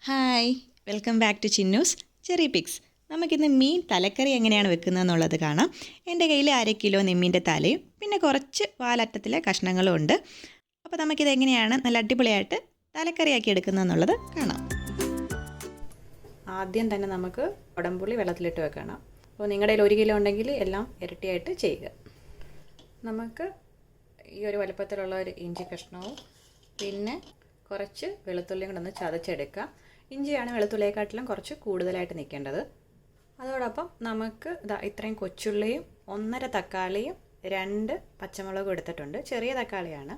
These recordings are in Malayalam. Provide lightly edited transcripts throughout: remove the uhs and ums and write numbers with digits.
Hi, welcome back to Chinnu's cherry picks. നമുക്കിന്ന് മീൻ തലക്കറി എങ്ങനെയാണ് വെക്കുന്നതെന്നുള്ളത് കാണാം. എൻ്റെ കയ്യിൽ 1/2 കിലോ നെമ്മീൻ്റെ തലയും പിന്നെ കുറച്ച് വാലറ്റത്തിലെ കഷ്ണങ്ങളും ഉണ്ട്. അപ്പോൾ നമുക്കിത് എങ്ങനെയാണ് നല്ല അടിപൊളിയായിട്ട് തലക്കറിയാക്കി എടുക്കുന്നതെന്നുള്ളത് കാണാം. ആദ്യം തന്നെ നമുക്ക് കുടംപുളി വെള്ളത്തിലിട്ട് വെക്കണം. അപ്പോൾ നിങ്ങളുടെ കയ്യിൽ 1 കിലോ ഉണ്ടെങ്കിൽ എല്ലാം ഇരട്ടിയായിട്ട് ചെയ്യുക. നമുക്ക് ഈ ഒരു വലുപ്പത്തിലുള്ള ഒരു ഇഞ്ചി കഷ്ണവും പിന്നെ കുറച്ച് വെളുത്തുള്ളിയും കൂടെ ഒന്ന് ചതച്ചെടുക്കാം. ഇഞ്ചിയാണ് വെളുത്തുള്ളിയെക്കാട്ടിലും കുറച്ച് കൂടുതലായിട്ട് നിൽക്കേണ്ടത്. അതോടൊപ്പം നമുക്ക് ഇത്രയും കൊച്ചുള്ളിയും 1.5 തക്കാളിയും 2 പച്ചമുളകും എടുത്തിട്ടുണ്ട്. ചെറിയ തക്കാളിയാണ്.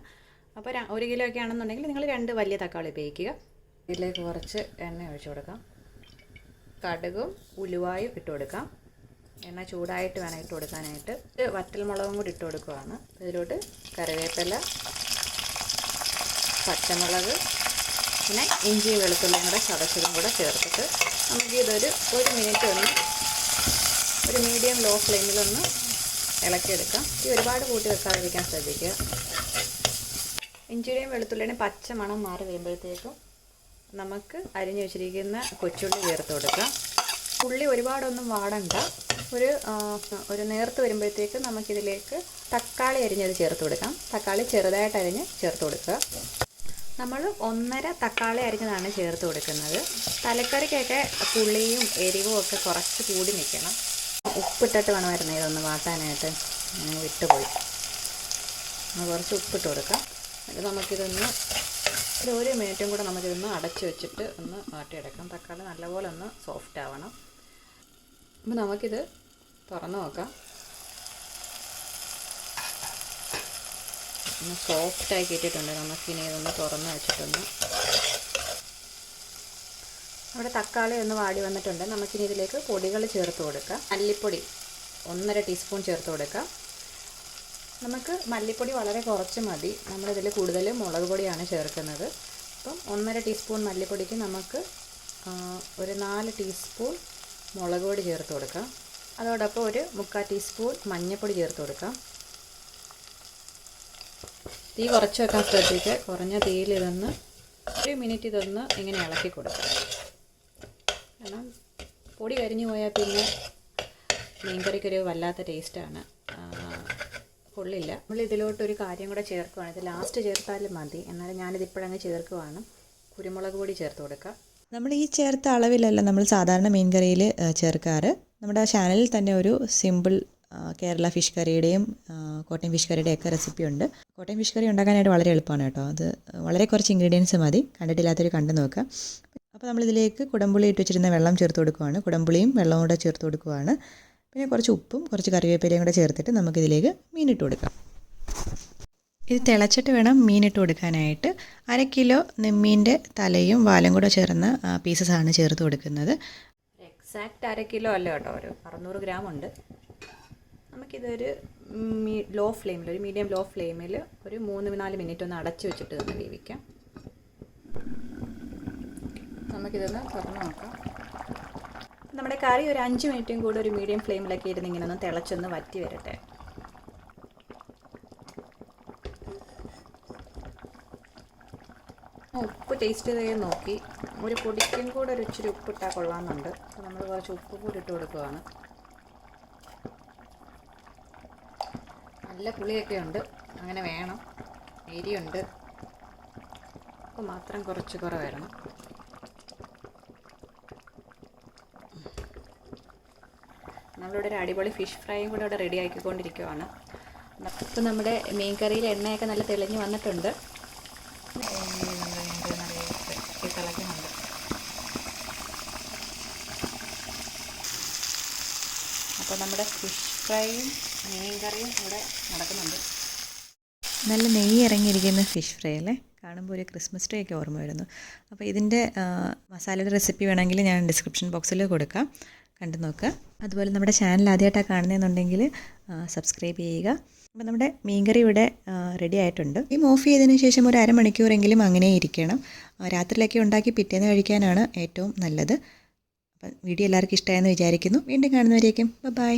അപ്പോൾ 1 കിലോ ഒക്കെ ആണെന്നുണ്ടെങ്കിൽ നിങ്ങൾ 2 വലിയ തക്കാളി ഉപയോഗിക്കുക. ഇതിലേക്ക് കുറച്ച് എണ്ണ ഒഴിച്ചു കൊടുക്കാം. കടുകും ഉലുവായും ഇട്ട് കൊടുക്കാം. എണ്ണ ചൂടായിട്ട് വേണം ഇട്ട് കൊടുക്കാനായിട്ട്. വറ്റൽമുളകും കൂടി ഇട്ട് കൊടുക്കുകയാണ്. ഇതിലോട്ട് കറിവേപ്പില, പച്ചമുളക്, പിന്നെ ഇഞ്ചി വെളുത്തുള്ളിയും കൂടെ ചതച്ചതും കൂടെ ചേർത്തിട്ട് നമുക്കിതൊരു 1 മിനിറ്റ് ഒന്ന് ഒരു മീഡിയം ലോ ഫ്ലെയിമിലൊന്ന് ഇളക്കിയെടുക്കാം. ഈ ഒരുപാട് കൂട്ടി വെക്കാതിരിക്കാൻ ശ്രദ്ധിക്കുക. ഇഞ്ചിയുടെയും വെളുത്തുള്ളിയുടെയും പച്ച മണം മാറി വരുമ്പോഴത്തേക്കും നമുക്ക് അരിഞ്ഞു വെച്ചിരിക്കുന്ന കൊച്ചുള്ളി ചേർത്ത് കൊടുക്കാം. ഉള്ളി ഒരുപാടൊന്നും വാടണ്ട. ഒരു നേർത്ത് വരുമ്പോഴത്തേക്ക് നമുക്കിതിലേക്ക് തക്കാളി അരിഞ്ഞത് ചേർത്ത് കൊടുക്കാം. തക്കാളി ചെറുതായിട്ട് അരിഞ്ഞ് ചേർത്ത് കൊടുക്കുക. നമ്മൾ 1.5 തക്കാളി അരിഞ്ഞതാണ് ചേർത്ത് കൊടുക്കുന്നത്. തലക്കറിക്കൊക്കെ പുളിയും എരിവും ഒക്കെ കുറച്ച് കൂടി നിൽക്കണം. ഉപ്പിട്ടിട്ട് വേണമായിരുന്നു ഇതൊന്ന് വാട്ടാനായിട്ട്, വിട്ടുപോയി. കുറച്ച് ഉപ്പിട്ട് കൊടുക്കാം. അത് നമുക്കിതൊന്ന് ഒരു 1 മിനിറ്റും കൂടെ നമുക്കിതൊന്ന് അടച്ച് വെച്ചിട്ട് ഒന്ന് വാട്ടിയെടുക്കാം. തക്കാളി നല്ലപോലെ ഒന്ന് സോഫ്റ്റ് ആവണം. അപ്പോൾ നമുക്കിത് തുറന്ന് നോക്കാം. ഒന്ന് സോഫ്റ്റായി കിട്ടിയിട്ടുണ്ട്. നമുക്കിനി ഇതൊന്ന് തുറന്ന് വെച്ചിട്ടൊന്ന് അവിടെ തക്കാളി ഒന്ന് വാടി വന്നിട്ടുണ്ട്. നമുക്കിനി ഇതിലേക്ക് പൊടികൾ ചേർത്ത് കൊടുക്കാം. മല്ലിപ്പൊടി 1.5 ടീസ്പൂൺ ചേർത്ത് കൊടുക്കാം. നമുക്ക് മല്ലിപ്പൊടി വളരെ കുറച്ച് മതി. നമ്മളിതിൽ കൂടുതൽ മുളക് പൊടിയാണ് ചേർക്കുന്നത്. അപ്പം 1.5 ടീസ്പൂൺ മല്ലിപ്പൊടിക്ക് നമുക്ക് ഒരു 4 ടീസ്പൂൺ മുളക് പൊടി ചേർത്ത് കൊടുക്കാം. അതോടൊപ്പം ഒരു 3/4 ടീസ്പൂൺ മഞ്ഞൾപ്പൊടി ചേർത്ത് കൊടുക്കാം. തീ കുറച്ച് വെക്കാൻ ശ്രദ്ധിക്കുക. കുറഞ്ഞ തീയിൽ ഇതൊന്ന് 1 മിനിറ്റ് ഇതൊന്ന് ഇങ്ങനെ ഇളക്കി കൊടുക്കുക. കാരണം പൊടി കരിഞ്ഞു പോയാൽ പിന്നെ മീൻകറിക്കൊരു വല്ലാത്ത ടേസ്റ്റാണ്, കൊള്ളില്ല. നമ്മൾ ഇതിലോട്ടൊരു കാര്യം കൂടെ ചേർക്കുകയാണ്. ഇത് ലാസ്റ്റ് ചേർത്താലും മതി, എന്നാലും ഞാനിതിപ്പോഴങ്ങ് ചേർക്കുവാണ്. കുരുമുളക് പൊടി ചേർത്ത് കൊടുക്കുക. നമ്മൾ ഈ ചേർത്ത അളവിലല്ല നമ്മൾ സാധാരണ മീൻ കറിയിൽ ചേർക്കാറ്. നമ്മുടെ ചാനലിൽ തന്നെ ഒരു സിമ്പിൾ കേരള ഫിഷ് കറിയുടെയും കോട്ടയം ഫിഷ് കറിയുടെയും ഒക്കെ റെസിപ്പി ഉണ്ട്. കോട്ടയം ഫിഷ് കറി ഉണ്ടാക്കാനായിട്ട് വളരെ എളുപ്പമാണ് കേട്ടോ. അത് വളരെ കുറച്ച് ഇൻഗ്രീഡിയൻസ് മതി. കണ്ടിട്ടില്ലാത്തൊരു കണ്ടു നോക്കുക. അപ്പോൾ നമ്മളിതിലേക്ക് കുടംപുളി ഇട്ട് വെച്ചിരുന്ന വെള്ളം ചേർത്ത് കൊടുക്കുകയാണ്. കുടംപുളിയും വെള്ളവും കൂടെ ചേർത്ത് കൊടുക്കുകയാണ്. പിന്നെ കുറച്ച് ഉപ്പും കുറച്ച് കറിവേപ്പിലയും കൂടെ ചേർത്തിട്ട് നമുക്കിതിലേക്ക് മീനിട്ട് കൊടുക്കാം. ഇത് തിളച്ചിട്ട് വേണം മീനിട്ട് കൊടുക്കാനായിട്ട്. 1/2 കിലോ നെമ്മീൻ്റെ തലയും വാലും കൂടെ ചേർന്ന പീസസാണ് ചേർത്ത് കൊടുക്കുന്നത്. എക്സാക്റ്റ് 1/2 കിലോ അല്ല കേട്ടോ, ഒരു 600 ഗ്രാം ഉണ്ട്. നമുക്കിതൊരു ലോ ഫ്ലെയിമിൽ, ഒരു മീഡിയം ലോ ഫ്ലെയിമിൽ ഒരു 3-4 മിനിറ്റ് ഒന്ന് അടച്ച് വെച്ചിട്ട് ഒന്ന് വേവിക്കാം. നമുക്കിതൊന്ന് തുറന്ന് നോക്കാം. നമ്മുടെ കറി ഒരു 5 മിനിറ്റും കൂടെ ഒരു മീഡിയം ഫ്ലെയിമിലൊക്കെ ഇരുന്ന് ഇങ്ങനെ ഒന്ന് തിളച്ചൊന്ന് വറ്റി വരട്ടെ. ഉപ്പ് ടേസ്റ്റ് ചെയ്ത് നോക്കി. ഒരു പൊടിക്കും കൂടെ ഒരു ഇച്ചിരി ഉപ്പിട്ടാൽ കൊള്ളാമെന്നുണ്ട്. അപ്പോൾ നമ്മൾ കുറച്ച് ഉപ്പ് കൂടി ഇട്ട് കൊടുക്കുകയാണ്. നല്ല പുളിയൊക്കെ ഉണ്ട്, അങ്ങനെ വേണം. എരിയുണ്ട്, അപ്പോൾ മാത്രം കുറച്ച് കുറവായിരുന്നു. നമ്മളിവിടെ ഒരു അടിപൊളി ഫിഷ് ഫ്രൈയും കൂടെ ഇവിടെ റെഡി ആക്കിക്കൊണ്ടിരിക്കുകയാണ്. അപ്പോൾ നമ്മുടെ മീൻ കറിയിൽ എണ്ണയൊക്കെ നല്ല തെളിഞ്ഞ് വന്നിട്ടുണ്ട്. തിളയ്ക്കുന്നുണ്ട്. അപ്പോൾ നമ്മുടെ ഫിഷ് ഫ്രൈയും മീൻ കറിയും ഇവിടെ നടക്കുന്നുണ്ട്. നല്ല നെയ്യ് ഇറങ്ങിയിരിക്കുന്ന ഫിഷ് ഫ്രൈ അല്ലേ, കാണുമ്പോൾ ഒരു ക്രിസ്മസ് ട്രീ ഒക്കെ ഓർമ്മ വരുന്നു. അപ്പോൾ ഇതിൻ്റെ മസാലയുടെ റെസിപ്പി വേണമെങ്കിൽ ഞാൻ ഡിസ്ക്രിപ്ഷൻ ബോക്സിൽ കൊടുക്കാം, കണ്ടു നോക്കുക. അതുപോലെ നമ്മുടെ ചാനൽ ആദ്യമായിട്ടാണ് കാണുന്നതെന്നുണ്ടെങ്കിൽ സബ്സ്ക്രൈബ് ചെയ്യുക. അപ്പോൾ നമ്മുടെ മീൻകറി ഇവിടെ റെഡി ആയിട്ടുണ്ട്. ഈ ഓഫ് ചെയ്തതിന് ശേഷം ഒരു 1/2 മണിക്കൂറെങ്കിലും അങ്ങനെ ഇരിക്കണം. രാത്രിയിലൊക്കെ ഉണ്ടാക്കി പിറ്റേന്ന് കഴിക്കാനാണ് ഏറ്റവും നല്ലത്. അപ്പം വീഡിയോ എല്ലാവർക്കും ഇഷ്ടമായെന്ന് വിചാരിക്കുന്നു. വീണ്ടും കാണുന്നവരേക്കും ബൈ.